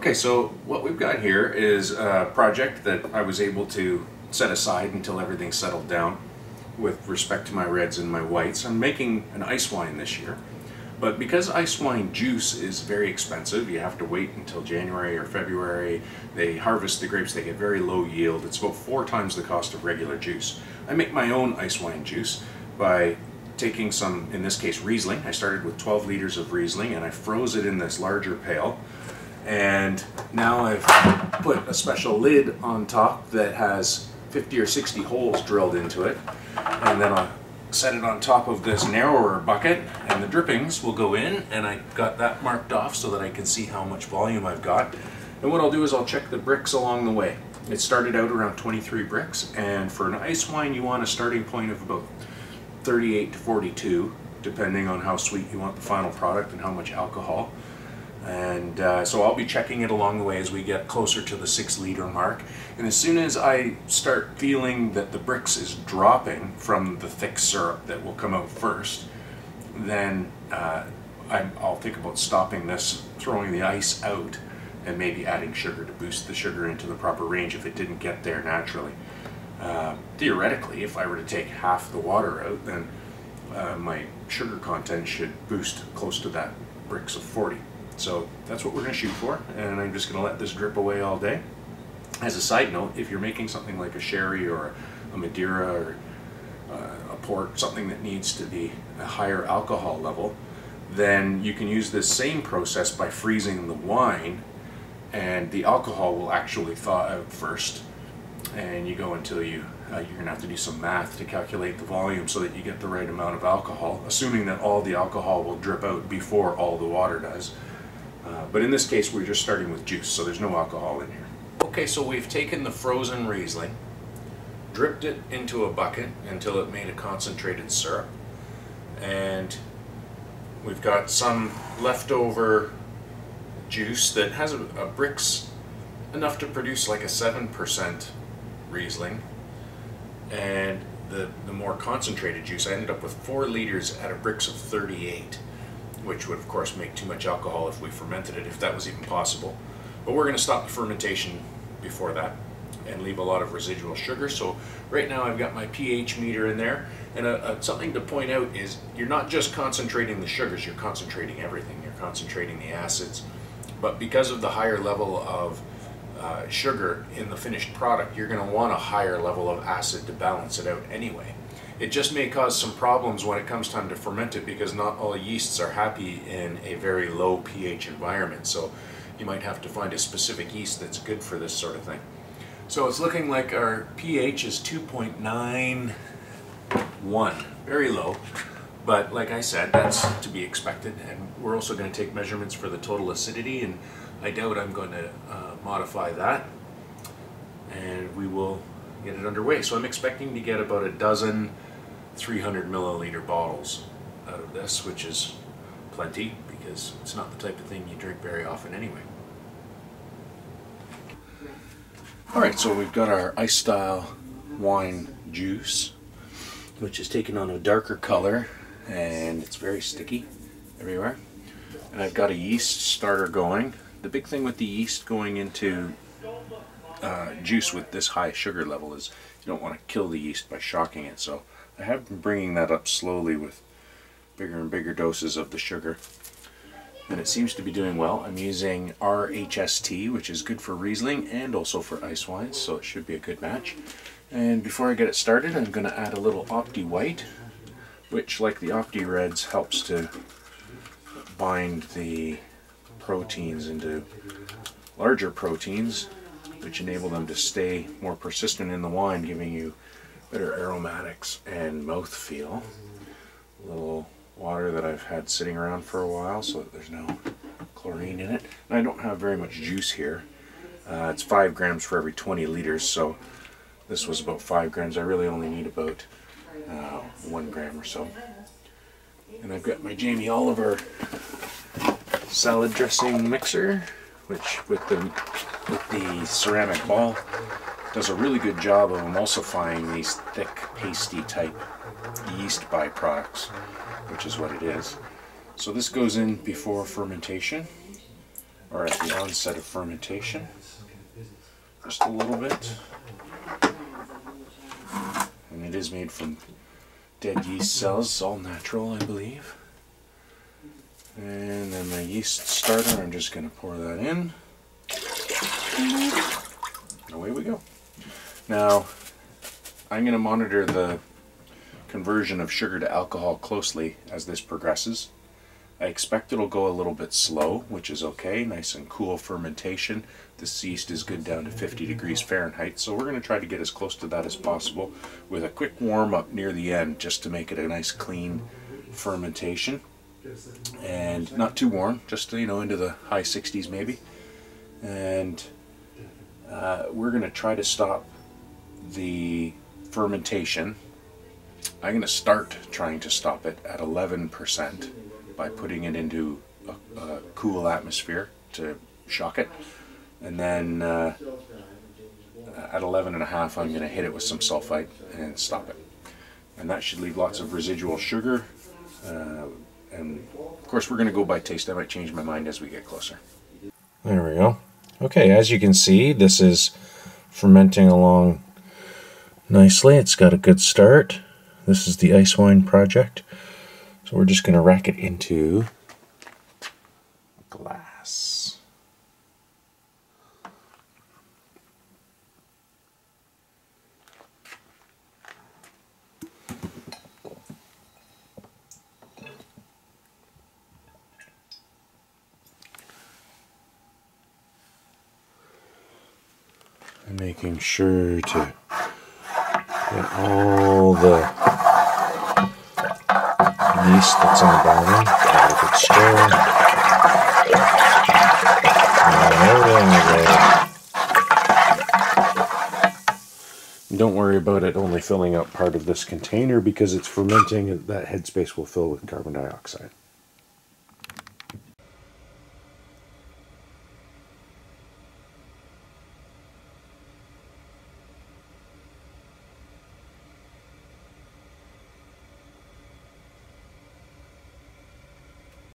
Okay, so what we've got here is a project that I was able to set aside until everything settled down with respect to my reds and my whites. I'm making an ice wine this year, but because ice wine juice is very expensive, you have to wait until January or February. They harvest the grapes, they get very low yield. It's about 4 times the cost of regular juice. I make my own ice wine juice by taking some, in this case, Riesling. I started with 12 liters of Riesling and I froze it in this larger pail. And now I've put a special lid on top that has 50 or 60 holes drilled into it. And then I'll set it on top of this narrower bucket and the drippings will go in, and I got that marked off so that I can see how much volume I've got. And what I'll do is I'll check the bricks along the way. It started out around 23 bricks, and for an ice wine you want a starting point of about 38 to 42, depending on how sweet you want the final product and how much alcohol. And so I'll be checking it along the way as we get closer to the 6-liter mark. And as soon as I start feeling that the bricks is dropping from the thick syrup that will come out first, then I'll think about stopping this, throwing the ice out, and maybe adding sugar to boost the sugar into the proper range if it didn't get there naturally. Theoretically, if I were to take half the water out, then my sugar content should boost close to that bricks of 40. So that's what we're going to shoot for, and I'm just going to let this drip away all day. As a side note, if you're making something like a sherry or a Madeira or a port, something that needs to be a higher alcohol level, then you can use this same process by freezing the wine, and the alcohol will actually thaw out first. And you go until you're going to have to do some math to calculate the volume so that you get the right amount of alcohol, assuming that all the alcohol will drip out before all the water does. But in this case we're just starting with juice, so there's no alcohol in here. Okay, so we've taken the frozen Riesling, dripped it into a bucket until it made a concentrated syrup, and we've got some leftover juice that has a bricks enough to produce like a 7% Riesling, and the more concentrated juice, I ended up with 4 liters at a bricks of 38, which would of course make too much alcohol if we fermented it, if that was even possible. But we're going to stop the fermentation before that and leave a lot of residual sugar. So right now I've got my pH meter in there, and something to point out is you're not just concentrating the sugars, you're concentrating everything. You're concentrating the acids, but because of the higher level of sugar in the finished product, you're going to want a higher level of acid to balance it out anyway. It just may cause some problems when it comes time to ferment it, because not all yeasts are happy in a very low pH environment, so you might have to find a specific yeast that's good for this sort of thing. So it's looking like our pH is 2.91, very low, but like I said, that's to be expected. And we're also going to take measurements for the total acidity, and I doubt I'm going to modify that, and we will get it underway. So I'm expecting to get about a dozen 300 milliliter bottles out of this, which is plenty because it's not the type of thing you drink very often anyway. Alright, so we've got our ice style wine juice, which is taking on a darker color, and it's very sticky everywhere. And I've got a yeast starter going. The big thing with the yeast going into juice with this high sugar level is you don't want to kill the yeast by shocking it. So I have been bringing that up slowly with bigger and bigger doses of the sugar, and it seems to be doing well. I'm using RHST, which is good for Riesling and also for ice wines, so it should be a good match. And before I get it started, I'm going to add a little Opti White, which, like the Opti Reds, helps to bind the proteins into larger proteins, which enable them to stay more persistent in the wine, giving you better aromatics and mouthfeel. A little water that I've had sitting around for a while so that there's no chlorine in it. And I don't have very much juice here. It's 5 grams for every 20 liters, so this was about 5 grams. I really only need about 1 gram or so. And I've got my Jamie Oliver salad dressing mixer, which with the ceramic ball does a really good job of emulsifying these thick, pasty type yeast byproducts, which is what it is. So this goes in before fermentation, are at the onset of fermentation. Just a little bit. And it is made from dead yeast cells, all natural, I believe. And then my yeast starter, I'm just going to pour that in. Away we go. Now, I'm going to monitor the conversion of sugar to alcohol closely as this progresses. I expect it'll go a little bit slow, which is okay. Nice and cool fermentation. This yeast is good down to 50 degrees Fahrenheit, so we're going to try to get as close to that as possible with a quick warm up near the end just to make it a nice clean fermentation. And not too warm, just into the high 60s maybe. And we're going to try to stop the fermentation. I'm going to start trying to stop it at 11% by putting it into a cool atmosphere to shock it. And then at 11.5 I'm going to hit it with some sulfite and stop it. And that should leave lots of residual sugar. And of course we're going to go by taste. I might change my mind as we get closer. There we go. Okay, as you can see, this is fermenting along nicely. It's got a good start. This is the Icewine project. So we're just going to rack it into glass. And making sure to get all the yeast that's on the bottom, give it a good stir. And don't worry about it only filling up part of this container because it's fermenting and that headspace will fill with carbon dioxide.